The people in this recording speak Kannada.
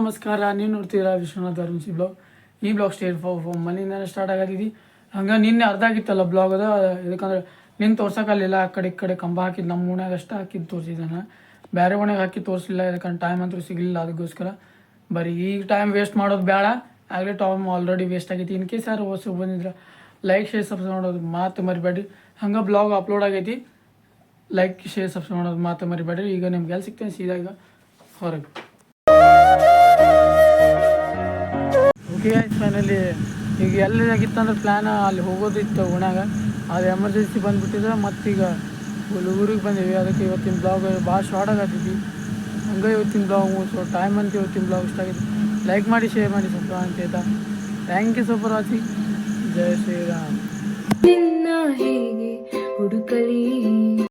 ನಮಸ್ಕಾರ. ನೀವು ನೋಡ್ತೀರಾ ವಿಶ್ವನಾಥ್ ಅರುಣ್ಸಿ ಬ್ಲಾಗ್. ಈ ಬ್ಲಾಗ್ ಸ್ಟೇಟ್ ಮನೆಯಿಂದ ಸ್ಟಾರ್ಟ್ ಆಗತ್ತಿದ್ದು. ಹಂಗೆ ನಿನ್ನೆ ಅರ್ಧ ಆಗಿತ್ತಲ್ಲ ಬ್ಲಾಗ್ ಅದು. ಯಾಕಂದ್ರೆ ನಿನ್ನ ತೋರ್ಸೋಕ್ಕಲ್ಲಿಲ್ಲ. ಆ ಕಡೆ ಈ ಕಡೆ ಕಂಬ ಹಾಕಿದ್ದು ನಮ್ಮ ಓಣ್ಯಾಗ ಅಷ್ಟು ಹಾಕಿದ್ದು ತೋರಿಸಿದ್ದಾನೆ. ಬೇರೆ ಓಣ್ಯಾಗ ಹಾಕಿ ತೋರಿಸಲಿಲ್ಲ. ಯಾಕಂದ್ರೆ ಟೈಮ್ ಅಂತೂ ಸಿಗಲಿಲ್ಲ. ಅದಕ್ಕೋಸ್ಕರ ಬರೀ ಈಗ ಟೈಮ್ ವೇಸ್ಟ್ ಮಾಡೋದು ಬೇಡ. ಆಗಲೇ ಟೈಮ್ ಆಲ್ರೆಡಿ ವೇಸ್ಟ್ ಆಗೈತಿ. ಇನ್ ಕೇಸ್ ಯಾರು ಹೊಸ ಬಂದಿದ್ರೆ ಲೈಕ್ ಶೇರ್ ಸಬ್ಸ್ಕ್ರೈಬ್ ಮಾಡೋದು ಮಾತು ಮರಿಬೇಡಿ. ಹಂಗೆ ಬ್ಲಾಗ್ ಅಪ್ಲೋಡ್ ಆಗೈತಿ. ಲೈಕ್ ಶೇರ್ ಸಬ್ಸ್ಕ್ರೈಬ್ ಮಾಡೋದು ಮಾತು ಮರಿಬೇಡಿ. ಈಗ ನಿಮ್ಗೆ ಎಲ್ಲಿ ಸಿಗ್ತೇನೆ ಸೀದಾ ಈಗ ಹೊರಗೆ. ಓಕೆ ಆಯ್ತು, ಫೈನಲಿ ಈಗ ಎಲ್ಲಾಗಿತ್ತಂದ್ರೆ ಪ್ಲ್ಯಾನ್ ಅಲ್ಲಿ ಹೋಗೋದಿತ್ತು ಓಣ್ಯಾಗ. ಅದು ಎಮರ್ಜೆನ್ಸಿ ಬಂದುಬಿಟ್ಟಿದ್ರೆ ಮತ್ತೀಗ ಊರಿಗೆ ಬಂದೀವಿ. ಅದಕ್ಕೆ ಇವತ್ತಿನ ಬ್ಲಾಗ್ ಭಾಳ ಶಾರ್ಟ್ ಆಗತ್ತಿದ್ವಿ. ಹಂಗೆ ಇವತ್ತಿನ ಬ್ಲಾಗ್ ಸೊ ಟೈಮ್ ಅಂತ ಇವತ್ತಿನ ಬ್ಲಾಗ್ ಇಷ್ಟ ಆಗಿದೆ. ಲೈಕ್ ಮಾಡಿ, ಶೇರ್ ಮಾಡಿ, ಸಬ್ಸ್ಕ್ರೈಬ್ ಅಂತ ಆಯ್ತಾ. Thank you so for watching. ಜೈ ಶ್ರೀರಾಮ್. ಹುಡುಕಲಿ